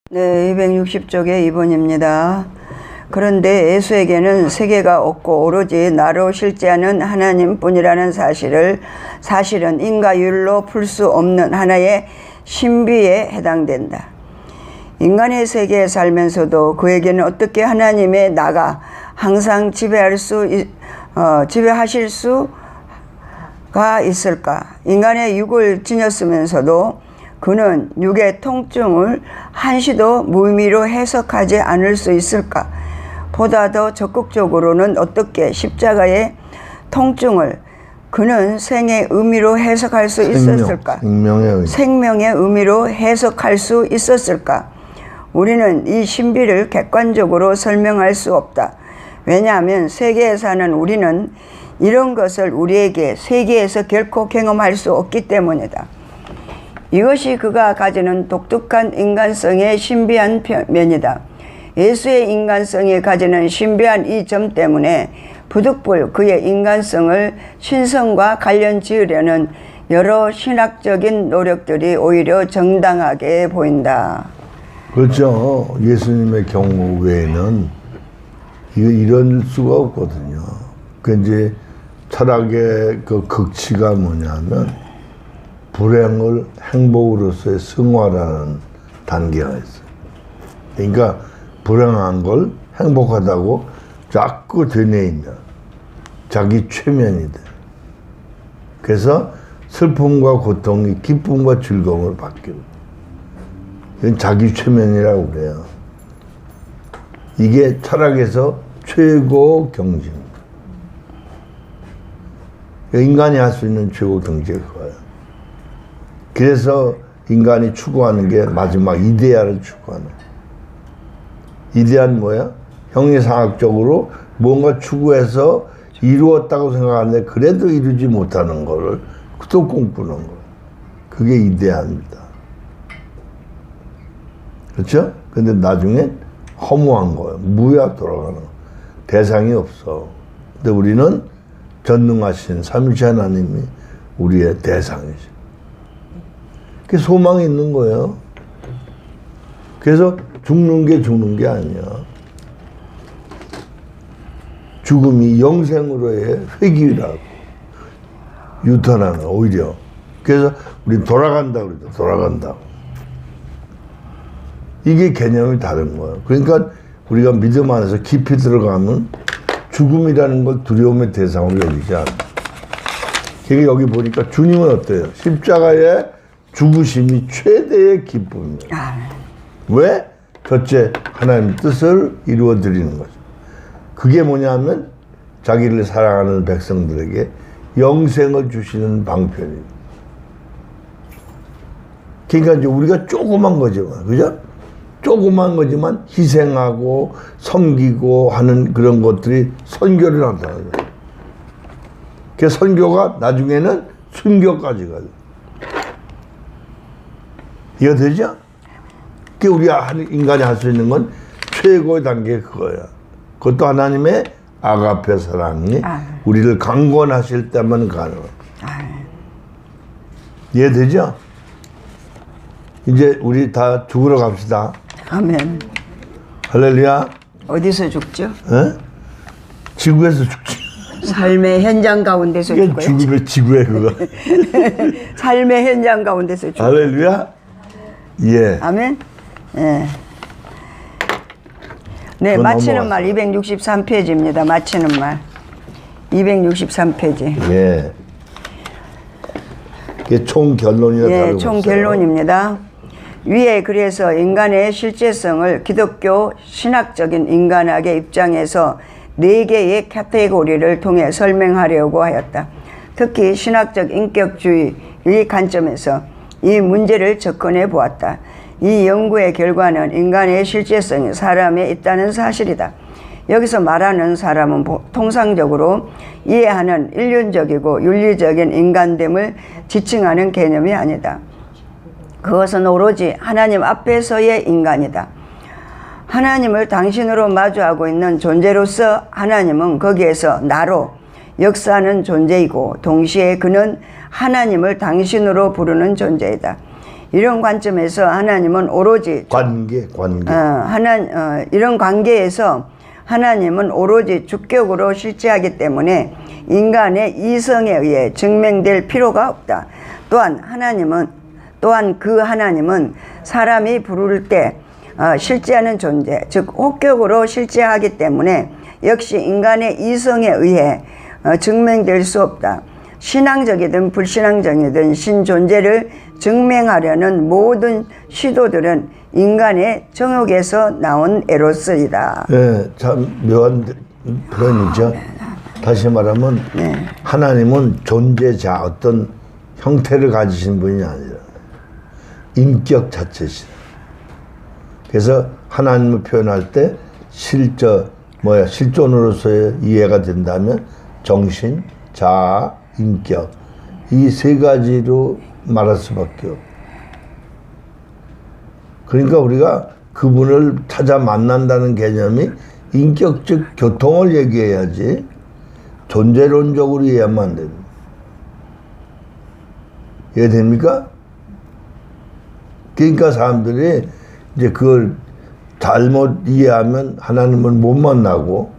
네, 260쪽의 2번입니다. 그런데 예수에게는 세계가 없고 오로지 나로 실제하는 하나님뿐이라는 사실은 인과율로 풀 수 없는 하나의 신비에 해당된다. 인간의 세계에 살면서도 그에게는 어떻게 하나님의 나가 항상 지배하실 수가 있을까? 인간의 육을 지녔으면서도 그는 육의 통증을 한시도 무의미로 해석하지 않을 수 있을까? 보다 더 적극적으로는 어떻게 십자가의 통증을 그는 생의 의미로 해석할 수 있었을까? 생명의 의미로 해석할 수 있었을까? 우리는 이 신비를 객관적으로 설명할 수 없다. 왜냐하면 세계에 사는 우리는 이런 것을 우리에게 세계에서 결코 경험할 수 없기 때문이다. 이것이 그가 가지는 독특한 인간성의 신비한 면이다. 예수의 인간성이 가지는 신비한 이 점 때문에 부득불 그의 인간성을 신성과 관련 지으려는 여러 신학적인 노력들이 오히려 정당하게 보인다. 그렇죠. 예수님의 경우 외에는 이럴 수가 없거든요. 그 이제 철학의 그 극치가 뭐냐면 불행을 행복으로서의 승화라는 단계가 있어요. 그러니까 불행한 걸 행복하다고 자꾸 되뇌이면 자기 최면이 돼. 그래서 슬픔과 고통이 기쁨과 즐거움으로 바뀌고, 이건 자기 최면이라고 그래요. 이게 철학에서 최고 경지입니다. 인간이 할 수 있는 최고 경지가 그거예요. 그래서 인간이 추구하는 게 마지막 이데아를 추구하는 거예요. 이데아는 뭐야? 형이상학적으로 뭔가 추구해서 이루었다고 생각하는데 그래도 이루지 못하는 거를 또 꿈꾸는 거예요. 그게 이데아입니다. 그렇죠? 근데 나중에 허무한 거예요. 무야 돌아가는 거. 대상이 없어. 근데 우리는 전능하신 삼위일체 하나님이 우리의 대상이죠. 그게 소망이 있는 거예요. 그래서 죽는 게 아니야. 죽음이 영생으로의 회귀라고. 유턴하는 오히려. 그래서 우리 돌아간다 그러죠. 돌아간다. 이게 개념이 다른 거예요. 그러니까 우리가 믿음 안에서 깊이 들어가면 죽음이라는 걸 두려움의 대상으로 여기지 않아. 그러니까 여기 보니까 주님은 어때요? 십자가의 죽으심이 최대의 기쁨이에요. 왜? 첫째, 하나님 뜻을 이루어 드리는 거죠. 그게 뭐냐면 자기를 사랑하는 백성들에게 영생을 주시는 방편이에요. 그러니까 이제 우리가 조그만 거지만, 그죠? 조그만 거지만 희생하고 섬기고 하는 그런 것들이 선교를 나타나요. 그 선교가 나중에는 순교까지 가요. 이해가 되죠? 그 우리가 인간이 할 수 있는 건 최고의 단계 그거야. 그것도 하나님의 아가페 사랑이 우리를 강권하실 때만 가능해. 이해되죠? 이제 우리 다 죽으러 갑시다. 아멘. 할렐루야. 어디서 죽죠? 에? 지구에서 죽지. 삶의 현장 가운데서 죽어요. 죽으면 지구에 그거. 삶의 현장 가운데서 죽어요. 할렐루야. 예. 아멘. 예. 네, 마치는 말 263페이지입니다. 마치는 말 263페이지. 예. 이게 총 결론이라 예, 총 결론입니다. 위에 그래서 인간의 실제성을 기독교 신학적인 인간학의 입장에서 4개의 카테고리를 통해 설명하려고 하였다. 특히 신학적 인격주의의 관점에서 이 문제를 접근해 보았다. 이 연구의 결과는 인간의 실제성이 사람에 있다는 사실이다. 여기서 말하는 사람은 통상적으로 이해하는 일륜적이고 윤리적인 인간됨을 지칭하는 개념이 아니다. 그것은 오로지 하나님 앞에서의 인간이다. 하나님을 당신으로 마주하고 있는 존재로서 하나님은 거기에서 나로 역사하는 존재이고 동시에 그는 하나님을 당신으로 부르는 존재이다. 이런 관점에서 하나님은 오로지 관계. 이런 관계에서 하나님은 오로지 주격으로 실제하기 때문에 인간의 이성에 의해 증명될 필요가 없다. 또한 그 하나님은 사람이 부를 때 실제하는 존재, 즉 혹격으로 실제하기 때문에 역시 인간의 이성에 의해 증명될 수 없다. 신앙적이든 불신앙적이든 신존재를 증명하려는 모든 시도들은 인간의 정욕에서 나온 에로스이다. 네, 참 묘한 표현이죠. 다시 말하면 하나님은 존재자, 어떤 형태를 가지신 분이 아니라 인격 자체시다. 그래서 하나님을 표현할 때 실존으로서의 이해가 된다면 정신, 자아, 인격, 이 세 가지로 말할 수밖에 없고, 그러니까 우리가 그분을 찾아 만난다는 개념이 인격적 교통을 얘기해야지 존재론적으로 이해하면 안 됩니다. 이해됩니까? 그러니까 사람들이 이제 그걸 잘못 이해하면 하나님을 못 만나고,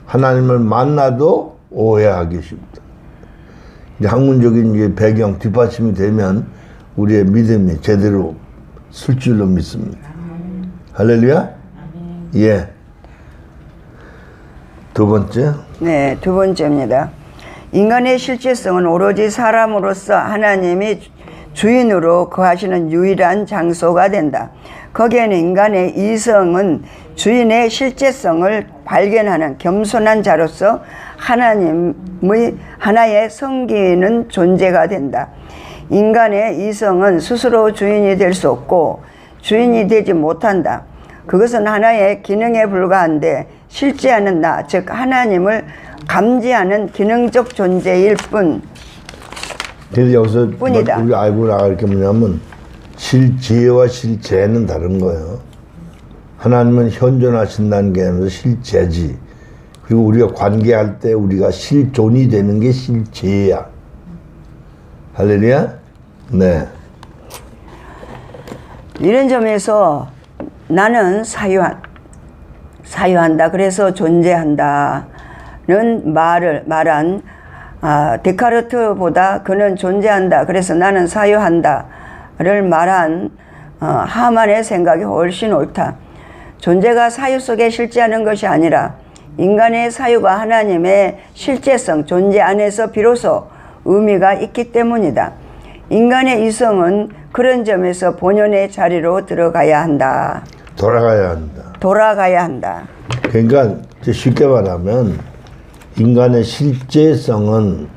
하나님을 만나도 오해하기 쉽다. 이제 학문적인 이제 배경, 뒷받침이 되면 우리의 믿음이 제대로 쓸 줄로 믿습니다. 할렐루야? 예. 두 번째. 네, 두 번째입니다. 인간의 실제성은 오로지 사람으로서 하나님이 주인으로 거하시는 유일한 장소가 된다. 거기에는 인간의 이성은 주인의 실제성을 발견하는 겸손한 자로서 하나의 섬기는 존재가 된다. 인간의 이성은 스스로 주인이 될 수 없고 주인이 되지 못한다. 그것은 하나의 기능에 불과한데 실제하는 나, 즉 하나님을 감지하는 기능적 존재일 그래서 여기서 뿐이다. 우리 알고 나갈 게 뭐냐면 실제와 실제는 다른 거예요. 하나님은 현존하신다는 게 아니라 실제지. 그리고 우리가 관계할 때 우리가 실존이 되는 게 실제야. 할렐루야? 네. 이런 점에서 나는 사유한다. 그래서 존재한다는 말한 데카르트보다 그는 존재한다. 그래서 나는 사유한다를 말한 하만의 생각이 훨씬 옳다. 존재가 사유 속에 실제하는 것이 아니라 인간의 사유가 하나님의 실제성, 존재 안에서 비로소 의미가 있기 때문이다. 인간의 이성은 그런 점에서 본연의 자리로 들어가야 한다. 돌아가야 한다. 그러니까 쉽게 말하면 인간의 실제성은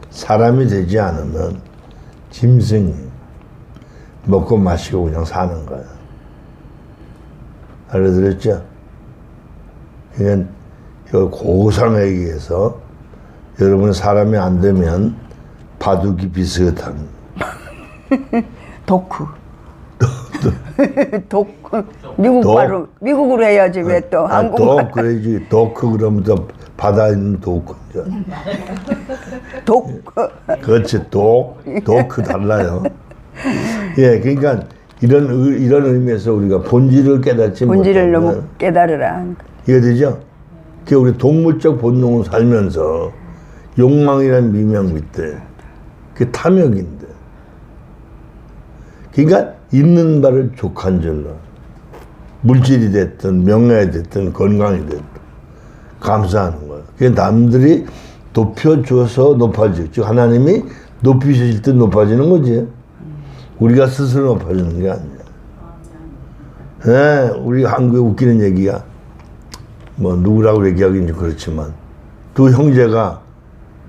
사람이 되지 않으면 짐승, 먹고 마시고 그냥 사는 거야. 알아들었죠? 그러니까 고상에 의해서 여러분 사람이 안 되면 바둑이 비슷한 도크. 미국으로 해야지 왜 또 한국말. 그래야지. 도크 그러면 또 바다에 있는 도크죠. 도크. 그렇지. 도크 달라요. 예, 그러니까 이런 의미에서 우리가 본질을 깨닫지 본질을 못하면 너무 깨달으라. 이해되죠? 그 우리 동물적 본능을 살면서 욕망이라는 미명 밑에 그게 탐욕인데, 그러니까 있는 바를 족한절로 물질이 됐든 명예가 됐든 건강이 됐든 감사하는 거예요. 그게 남들이 높여줘서 높아지죠. 즉 하나님이 높이실 때 높아지는 거지. 우리가 스스로 높아지는 게 아니야. 네, 우리 한국에 웃기는 얘기가 뭐 누구라고 얘기하기는 좀 그렇지만 두 형제가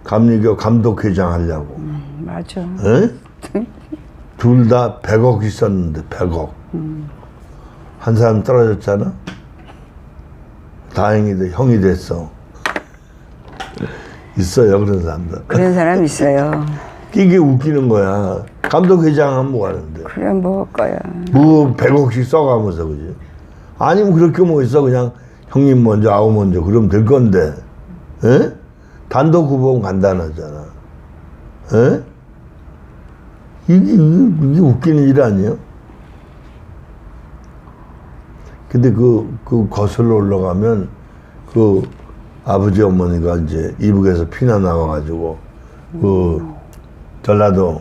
감리교 감독회장 하려고. 맞아. 둘 다 100억 있었는데 100억. 한 사람 떨어졌잖아. 다행히도 형이 됐어. 있어요 그런 사람들. 그런 사람 있어요. 이게 웃기는 거야. 감독회장 하면 뭐 하는데. 그래 먹을 거야. 뭐 100억씩 써가면서 그지. 아니면 그렇게 뭐 있어 그냥 형님 먼저 아우 먼저 그러면 될 건데. 에? 단독 후보는 간단하잖아. 에? 이게 웃기는 일 아니에요? 근데 그 거슬러 올라가면 그 아버지 어머니가 이제 이북에서 피난 나와가지고 그 전라도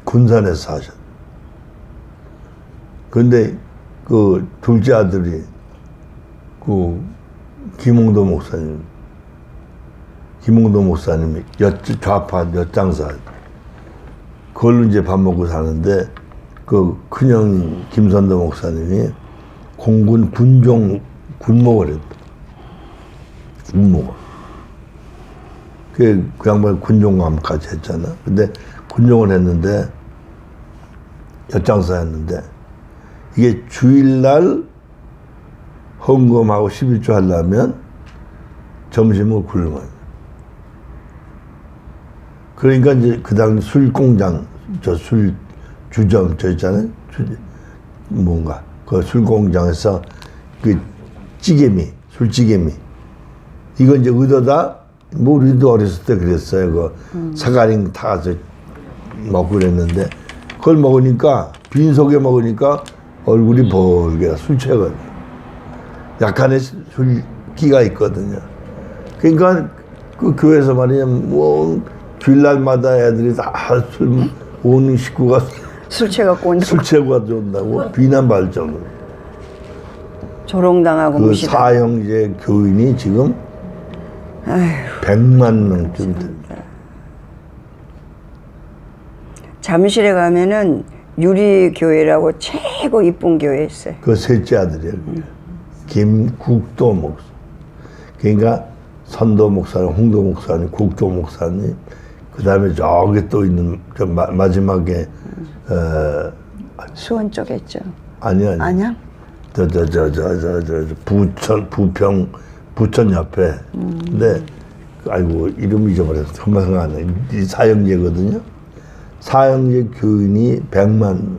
군산에서 사셨. 근데 그 둘째 아들이 그 김홍도 목사님이 좌파 엿장사. 그걸로 이제 밥 먹고 사는데 그 큰형 김선도 목사님이 공군 군목을 했다. 군목을. 그 양반이 군종감까지 했잖아. 근데 군종을 했는데 엿장사였는데 이게 주일날 헌금하고 11조 하려면 점심을 굶어요. 그러니까 이제 그 당시 술공장, 술 주점 있잖아요. 뭔가 그 술공장에서 그 술찌개미 이거 이제 의도다. 뭐 우리도 어렸을 때 그랬어요. 그 사가링 타서 먹고 그랬는데 그걸 먹으니까 빈속에 먹으니까 얼굴이 벌게 술 취해가지고 약간의 술기가 있거든요. 그러니까 그 교회에서 말이냐 뭐 주일날마다 애들이 다 온 식구가 술 취해갖고 온다고. 술 취해가 온다고 비난받을 정도로. 조롱당하고 그 무시당하고. 사형제 교인이 지금 100만 명쯤 됩니다. 잠실에 가면은 유리교회라고 최고 이쁜 교회 있어요. 그 셋째 아들이에요. 김국도 목사. 그러니까 선도 목사님, 홍도 목사님, 국도 목사님, 그 다음에 저기 또 있는 저 마지막에 수원 쪽에 있죠. 아니야. 부천 옆에. 근데 아이고 이름 잊어버렸어. 정말 생각 안 나. 이 사형제거든요. 사형제 교인이 100만.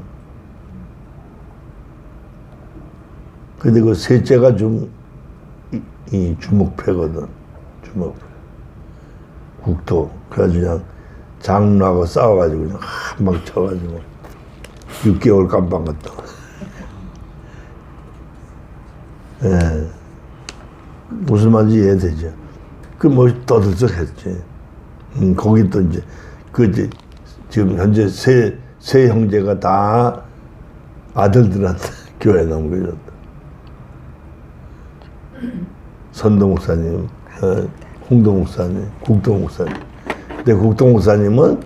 근데 그 셋째가 좀 이 주목패거든. 주목패. 국토. 그래가지고 그냥 장로하고 싸워가지고 그냥 한 방 쳐가지고 6개월 깜빵 갔다. 예. 무슨 말인지 이해되죠? 그 뭐 떠들썩했지. 거기 또 이제 이제 지금 현재 세 형제가 다 아들들한테 교회 넘겨줬다. 선도 목사님, 홍도 목사님, 국도 목사님. 근데 국도 목사님은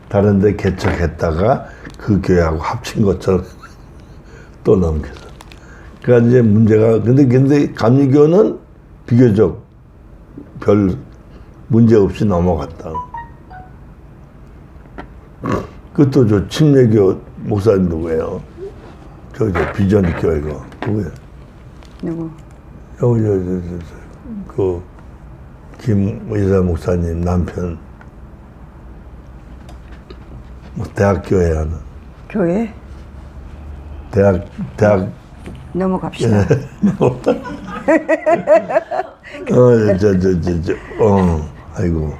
다른 데 개척했다가 그 교회하고 합친 것처럼 또 넘겨서. 그러니까 이제 문제가, 근데 감리교는 비교적 별 문제 없이 넘어갔다. 그것도 저 침례교 목사님 누구예요? 저 비전 교회가 누구예요? 누구? 그 김의사 목사님 남편 뭐 대학교에 하는 교회? 대학 넘어갑시다. 아이고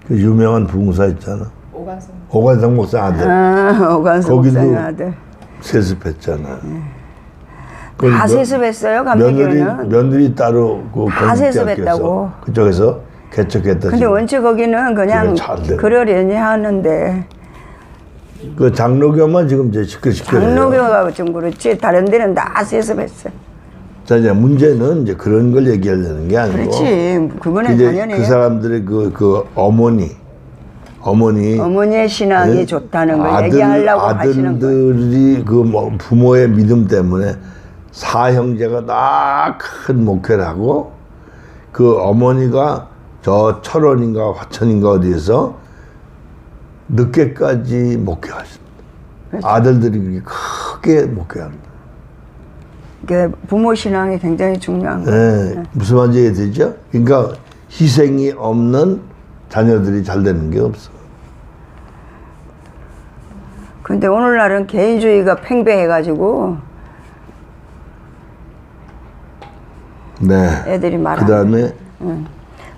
그 유명한 부흥사 있잖아. 오관성 목사 아들. 오관성 목사님 아들. 세습했잖아. 다 세습했어요, 감리교회는. 며느리 따로 다 세습했다고. 그쪽에서 개척했다. 근데 원체 거기는 그냥 그러려니 하는데. 그 장로교만 지금 이제 시끌시끌해요. 장로교가 좀 그렇지 다른 데는 다 세습했어요. 자 이제 문제는 이제 그런 걸 얘기하려는 게 아니고. 그렇지. 그거는 당연히. 그 사람들의 그 어머니의 신앙이 좋다는 걸 얘기하려고 하시는 거예요. 아들들이 그 뭐 부모의 믿음 때문에 사형제가 다 큰 목회를 하고 그 어머니가 저 철원인가 화천인가 어디에서 늦게까지 목회하신다. 그렇죠. 아들들이 그렇게 크게 목회합니다. 그러니까 부모 신앙이 굉장히 중요한 거예요. 네. 무슨 말인지 이해되죠? 그러니까 희생이 없는 자녀들이 잘 되는 게 없어. 근데 오늘날은 개인주의가 팽배해가지고 네. 애들이 말하는. 그 다음에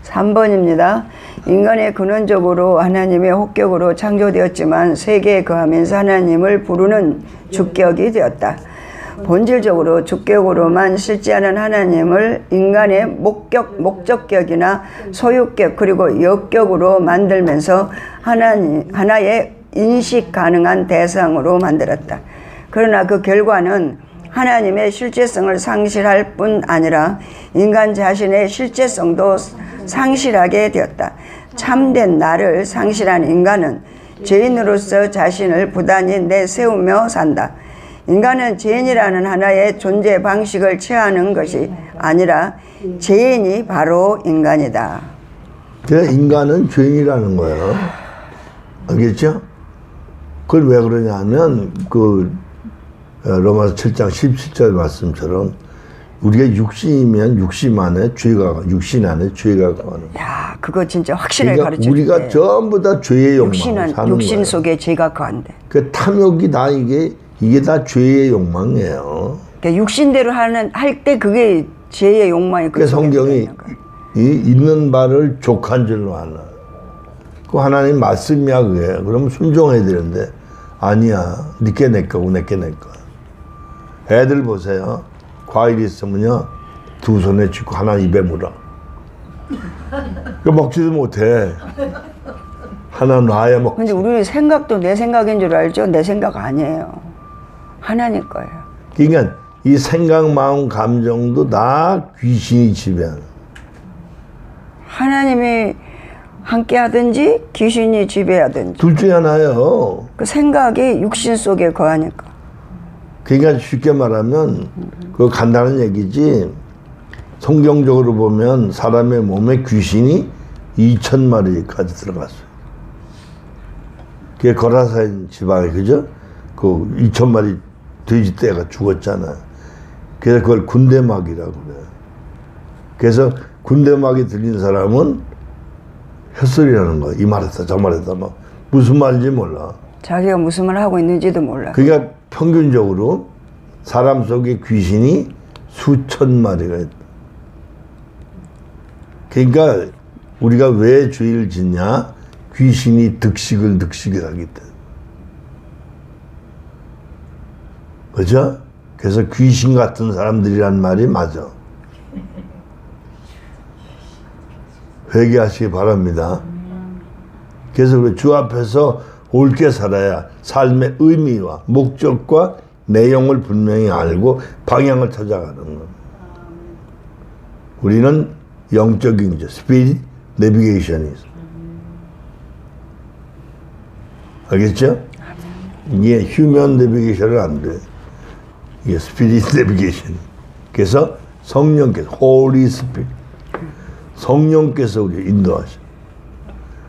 3번입니다. 인간의 근원적으로 하나님의 혹격으로 창조되었지만 세계에 거하면서 하나님을 부르는 주격이 되었다. 본질적으로 주격으로만 실제하는 하나님을 인간의 목적격이나 소유격 그리고 역격으로 만들면서 하나의 인식 가능한 대상으로 만들었다. 그러나 그 결과는 하나님의 실제성을 상실할 뿐 아니라 인간 자신의 실제성도 상실하게 되었다. 참된 나를 상실한 인간은 죄인으로서 자신을 부단히 내세우며 산다. 인간은 죄인이라는 하나의 존재 방식을 취하는 것이 아니라 죄인이 바로 인간이다. 인간은 죄인이라는 거예요. 알겠죠? 그걸 왜 그러냐면 로마서 7장 17절 말씀처럼 우리가 육신이면 육신 안에 죄가 거하는. 야, 그거 진짜 확실하게 그러니까 가르쳐. 우리가 전부 다 죄의 욕망을 사는 육신 거예요. 속에 죄가 거한대. 그 탐욕이 다 이게 다 죄의 욕망이에요. 그러니까 육신대로 할 때 그게 죄의 욕망이 그 성경이 있는 바를 족한 줄로 하나. 그 하나님 말씀이야 그게. 그러면 순종해야 되는데 아니야. 니께 내 거고 내게 내 거. 애들 보세요. 과일 있으면요 2손에 쥐고 하나 입에 물어. 그 먹지도 못해. 하나 놔야 먹지. 근데 우리 생각도 내 생각인 줄 알죠? 내 생각 아니에요. 하나님 거예요. 그러니까 이 생각, 마음, 감정도 다 귀신이 지배하는. 하나님이 함께 하든지 귀신이 지배하든지. 둘 중에 하나예요. 그 생각이 육신 속에 거하니까. 그러니까 쉽게 말하면 그 간단한 얘기지. 성경적으로 보면 사람의 몸에 귀신이 2,000마리까지 들어갔어요. 그게 거라사인 지방에 그죠? 그 2,000마리 돼지떼가 죽었잖아요. 그래서 그걸 군대막이라고 그래요. 그래서 군대막이 들린 사람은 헛소리라는 거야. 이 말했다 저 말했다 막 무슨 말인지 몰라. 자기가 무슨 말 하고 있는지도 몰라. 그러니까 평균적으로 사람 속에 귀신이 수천 마리가 있다. 그러니까 우리가 왜 죄를 짓냐? 귀신이 득식을 하기 때문에. 그죠? 그래서 귀신 같은 사람들이란 말이 맞아. 회개하시기 바랍니다. 그래서 우리 주 앞에서 옳게 살아야 삶의 의미와 목적과 내용을 분명히 알고 방향을 찾아가는 것. 우리는 영적인 게 스피릿 내비게이션이 있어. 알겠죠? 이게 휴먼 내비게이션은 안 돼. 이게 스피릿 내비게이션. 그래서 성령께서 홀리 스피릿 성령께서 우리 인도하셔.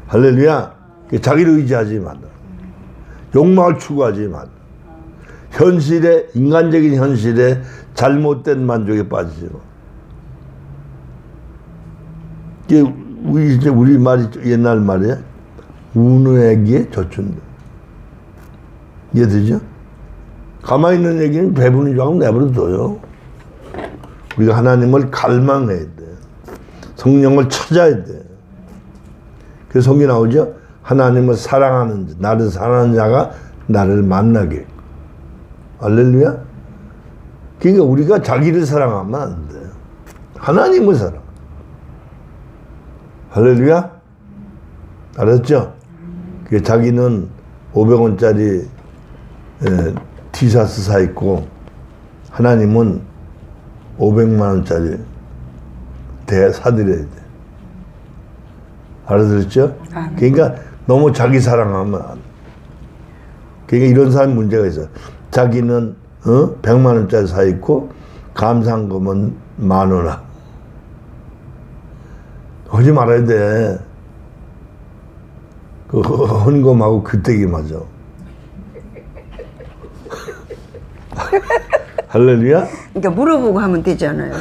할렐루야. 자기를 의지하지 마라. 욕망을 추구하지 마라. 현실에 인간적인 현실에 잘못된 만족에 빠지지 마. 이게 우리 말이 옛날 말이야. 우는 애기에 젖준다. 이해되죠? 가만히 있는 애기는 배부른 줄 알고 내버려둬요. 우리가 하나님을 갈망해야 돼. 성령을 찾아야 돼. 그래서 성경에 나오죠? 하나님을 사랑하는 자, 나를 사랑하는 자가 나를 만나게. 할렐루야? 그러니까 우리가 자기를 사랑하면 안 돼. 하나님을 사랑. 할렐루야? 알았죠? 자기는 500원짜리 티셔츠 사 입고 하나님은 500만 원짜리 사드려야 돼. 알아들었죠? 그러니까 너무 자기 사랑하면 안 돼. 그러니까 이런 사람 문제가 있어. 자기는 100만 원짜리 사 입고 감상금은 10,000원. 하지 말아야 돼. 그 헌금하고 그때기 맞아. 할렐루야? 그러니까 물어보고 하면 되잖아요.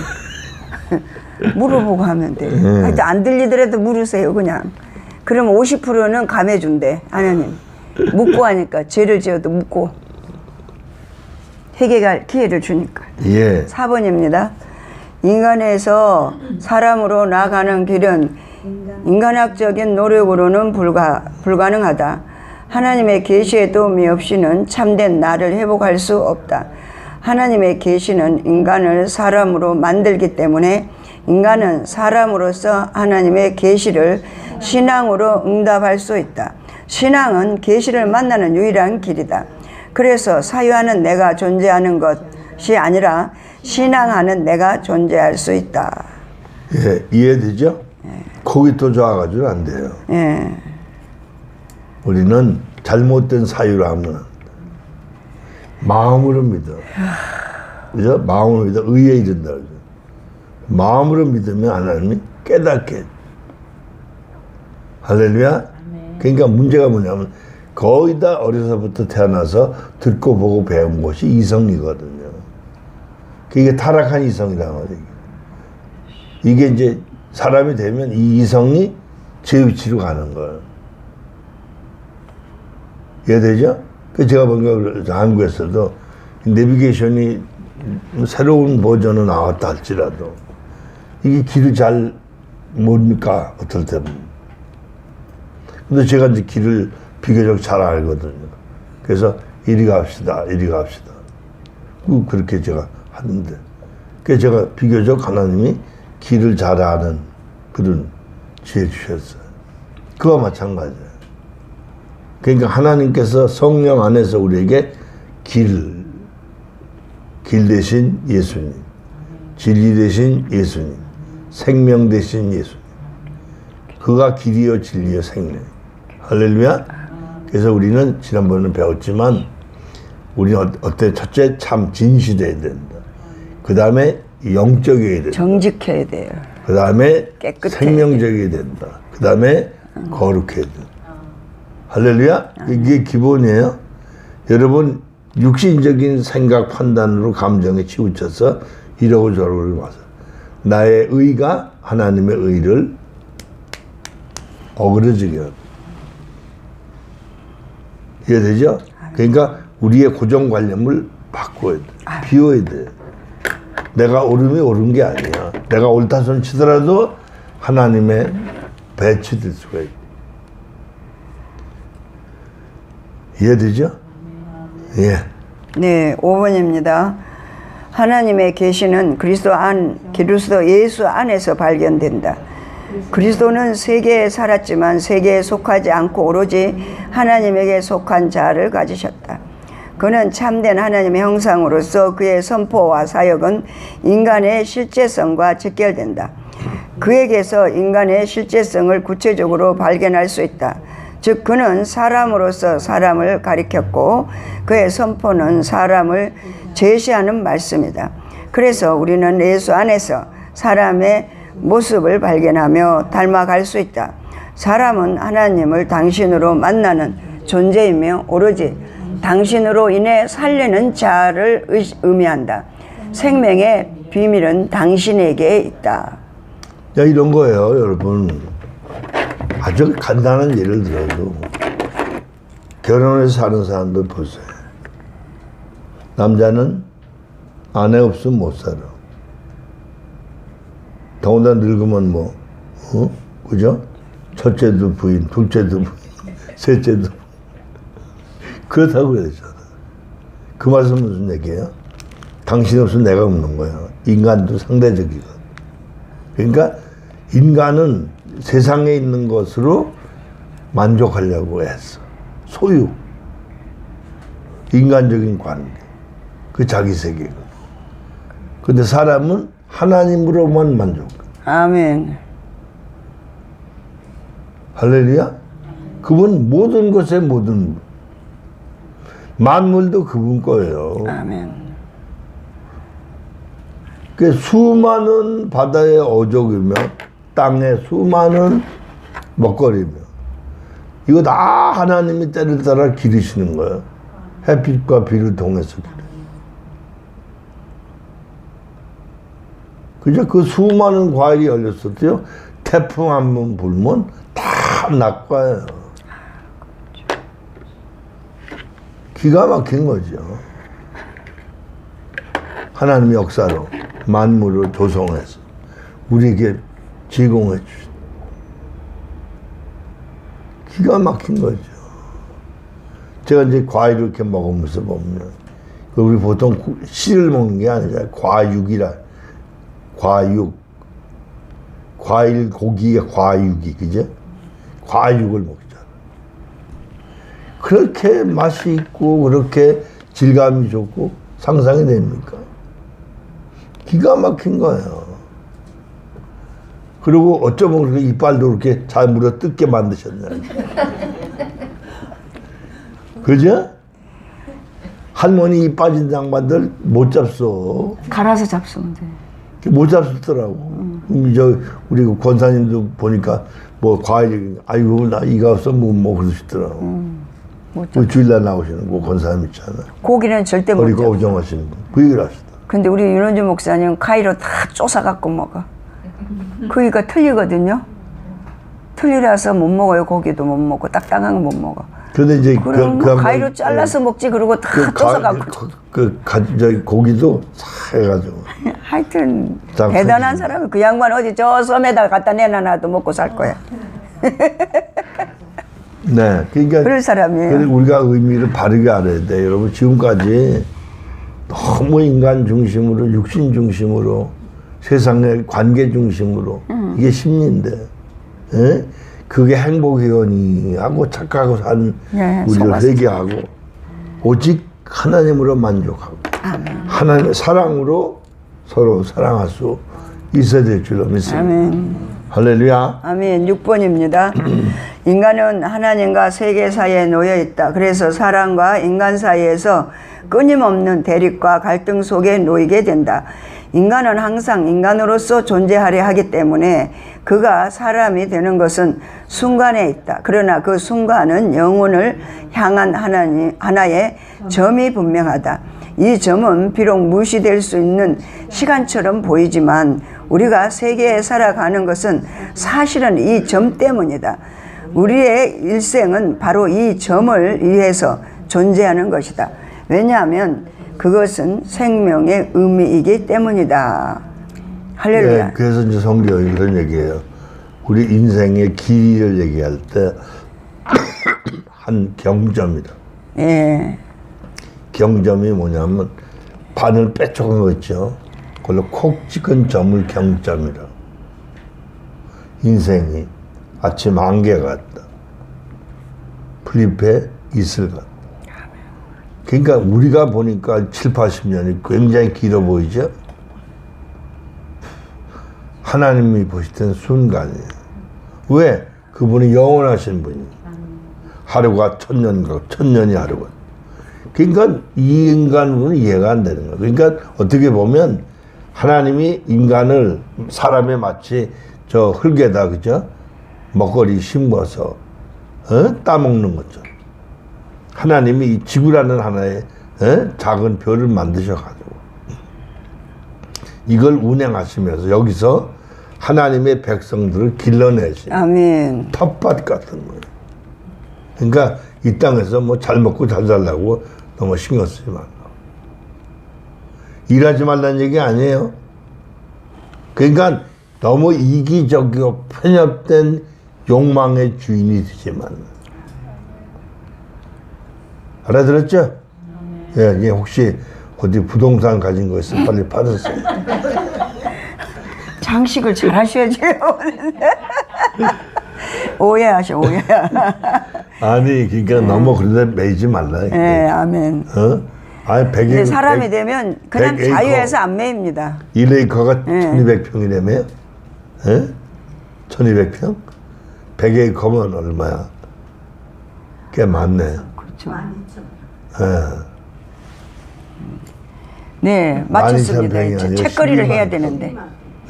물어보고 하면 돼. 하여튼 안 들리더라도 물으세요 그냥. 그러면 50%는 감해준대 하나님. 묻고 하니까 죄를 지어도 묻고 회개할 기회를 주니까. 예. 4번입니다. 인간에서 사람으로 나아가는 길은 인간학적인 노력으로는 불가능하다. 하나님의 계시의 도움이 없이는 참된 나를 회복할 수 없다. 하나님의 계시는 인간을 사람으로 만들기 때문에 인간은 사람으로서 하나님의 계시를 신앙으로 응답할 수 있다. 신앙은 계시를 만나는 유일한 길이다. 그래서 사유하는 내가 존재하는 것이 아니라 신앙하는 내가 존재할 수 있다. 예, 이해되죠? 거기 또 좋아가지고는 안 돼요. 예. 우리는 잘못된 사유를 하면 안 돼. 마음으로 믿어. 그죠? 마음으로 믿어. 의에 이른다. 그죠? 마음으로 믿으면 하나님이 깨닫게 해. 할렐루야? 그러니까 문제가 뭐냐면 거의 다 어려서부터 태어나서 듣고 보고 배운 것이 이성이거든요. 그게 타락한 이성이란 말이에요. 이게 이제 사람이 되면 이 이성이 제 위치로 가는 거예요. 이해되죠? 그 제가 보니까 한국에서도 내비게이션이 새로운 버전으로 나왔다 할지라도 이게 길을 잘 모르니까 어떨 때는. 근데 제가 이제 길을 비교적 잘 알거든요. 그래서 이리 갑시다, 이리 갑시다. 그렇게 제가 하는데. 그래서 제가 비교적 하나님이 길을 잘 아는 그런 지혜 주셨어요. 그와 마찬가지예요. 그러니까 하나님께서 성령 안에서 우리에게 길 대신 예수님, 진리 대신 예수님, 생명 대신 예수님. 그가 길이요 진리요 생명. 할렐루야. 그래서 우리는 지난번에 배웠지만 우리는 어때? 첫째 참 진실해야 된다. 그 다음에 영적이어야 된다. 정직해야 돼요. 그 다음에 깨끗해야 생명적이어야 된다. 그 다음에 거룩해야 된다. 할렐루야. 이게 기본이에요. 여러분 육신적인 생각 판단으로 감정에 치우쳐서 이러고 저러고 와서 나의 의가 하나님의 의를 어그러지게 합니다. 이해되죠? 그러니까 우리의 고정관념을 바꿔야 돼. 비워야 돼. 내가 옳음이 옳은 게 아니야. 내가 옳다 손 치더라도 하나님의 배치될 수가 있고. 이해되죠? 예. 네, 5번입니다. 하나님의 계시는 그리스도 예수 안에서 발견된다. 그리스도는 세계에 살았지만 세계에 속하지 않고 오로지 하나님에게 속한 자를 가지셨다. 그는 참된 하나님의 형상으로서 그의 선포와 사역은 인간의 실제성과 직결된다. 그에게서 인간의 실제성을 구체적으로 발견할 수 있다. 즉 그는 사람으로서 사람을 가리켰고 그의 선포는 사람을 제시하는 말씀이다. 그래서 우리는 예수 안에서 사람의 모습을 발견하며 닮아갈 수 있다. 사람은 하나님을 당신으로 만나는 존재이며 오로지 당신으로 인해 살리는 자를 의미한다. 생명의 비밀은 당신에게 있다. 야, 이런 거예요, 여러분. 아주 간단한 예를 들어도 결혼해서 사는 사람들 보세요. 남자는 아내 없으면 못 살아. 더군다나 늙으면 뭐, 그죠? 첫째도 부인, 둘째도 부인, 셋째도 부인. 그렇다고 그러잖아. 그 말씀은 무슨 얘기예요? 당신 없으면 내가 없는 거야. 인간도 상대적이거든. 그러니까 인간은 세상에 있는 것으로 만족하려고 했어. 소유. 인간적인 관계. 그 자기 세계거든. 근데 사람은 하나님으로만 만족해. 아멘. 할렐루야. 그분 모든 것의 모든 만물도 그분 거예요. 아멘. 그 수많은 바다의 어족이며 땅의 수많은 먹거리며 이거 다 하나님이 때를 따라 기르시는 거예요. 햇빛과 비를 통해서 기르. 그죠? 그 수많은 과일이 열렸을 때요. 태풍 한 번 불면 다 낙과예요. 기가 막힌 거죠. 하나님의 역사로 만물을 조성해서 우리에게 제공해 주신 기가 막힌 거죠. 제가 이제 과일을 이렇게 먹으면서 보면 우리 보통 씨를 먹는 게 아니라 과육이라. 과육. 과일, 고기가 과육이, 그죠? 과육을 먹잖아. 그렇게 맛이 있고, 그렇게 질감이 좋고, 상상이 됩니까? 기가 막힌 거예요. 그리고 어쩌면 그렇게 이빨도 그렇게 잘 물어 뜯게 만드셨냐. 그죠? 할머니 이 빠진 양반들 못 잡숴. 갈아서 잡수면 돼. 못 잡수더라고. 우리 그 권사님도 보니까 뭐 과일, 아이고, 나 이가 없어 뭐 그러시더라고. 그 주일날 나오시는 그 권사님 있잖아. 고기는 절대 못 허리가 잡수. 오정하시는 분. 그 얘기를 하시더라고. 근데 우리 윤원주 목사님 가위로 다 쪼사갖고 먹어. 그이가 틀리거든요. 틀리라서 못 먹어요. 고기도 못 먹고 딱딱한 거 못 먹어. 근데 이제 그럼 가위로 잘라서 먹지. 그러고 다 쪼사갖고. 저기 고기도 싹 해가지고. 하여튼 참 대단한 크지. 사람이 그 양반 어디 저 섬에다 갖다 내놔놔도 먹고 살 거야. 네, 그러니까 그럴 사람이에요. 그래서 우리가 의미를 바르게 알아야 돼. 여러분 지금까지 너무 인간 중심으로, 육신 중심으로, 세상의 관계 중심으로 이게 심리인데, 예? 그게 행복이오니 하고 착하고 산 네, 우리를 속았어. 회개하고 오직 하나님으로 만족하고 하나님의 사랑으로 서로 사랑할 수 있어야 될 줄로 믿습니다. 아멘. 할렐루야. 아멘. 6번입니다. 인간은 하나님과 세계 사이에 놓여 있다. 그래서 사람과 인간 사이에서 끊임없는 대립과 갈등 속에 놓이게 된다. 인간은 항상 인간으로서 존재하려 하기 때문에 그가 사람이 되는 것은 순간에 있다. 그러나 그 순간은 영혼을 향한 하나의 점이 분명하다. 이 점은 비록 무시될 수 있는 시간처럼 보이지만 우리가 세계에 살아가는 것은 사실은 이 점 때문이다. 우리의 일생은 바로 이 점을 위해서 존재하는 것이다. 왜냐하면 그것은 생명의 의미이기 때문이다. 할렐루야. 네, 그래서 이제 성경이 그런 얘기예요. 우리 인생의 길이를 얘기할 때 한 경점이다. 예. 경점이 뭐냐면 바늘 빼쪽한 거 있죠. 그걸로 콕 찍은 점을 경점이라. 인생이 아침 안개 같다. 풀잎에 이슬 같다. 그러니까 우리가 보니까 7, 80년이 굉장히 길어 보이죠? 하나님이 보실 때는 순간이에요. 왜? 그분이 영원하신 분이에요. 하루가 천년과 천년이 하루가. 그러니까 이 인간은 이해가 안 되는 거예요. 그러니까 어떻게 보면 하나님이 인간을 사람에 마치 저 흙에다 그죠? 먹거리 심어서 따먹는 것처럼 하나님이 이 지구라는 하나의 작은 별을 만드셔가지고 이걸 운행하시면서 여기서 하나님의 백성들을 길러내시 아멘. 텃밭 같은 거예요. 그러니까 이 땅에서 뭐 잘 먹고 잘 살라고 너무 신경 쓰지 말라. 일하지 말라는 얘기 아니에요. 그러니까 너무 이기적이고 편협된 욕망의 주인이 되지 말라. 알아들었죠? 예, 이게 혹시 어디 부동산 가진 거 있으면 빨리 팔으세요. 장식을 잘 하셔야지. 오해하셔, 오해. 아니, 그러니까 너무 그런데 매이지 말라. 이게. 네, 아멘. 아니, 근데 사람이 되면 그냥 100 자유해서 안 매입니다. 1에이커가 1200평이라며요? 예? 1200평? 100에이커면 얼마야? 꽤 많네. 그렇죠. 예. 네, 맞췄습니다. 12,000 평이 아니고 책거리를 12만 해야 평. 되는데.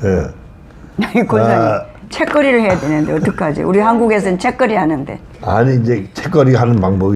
예. 아니, 권사님. 책거리를 해야 되는데 어떡하지? 우리 한국에서는 책거리 하는데. 아니, 이제 책거리 하는 방법이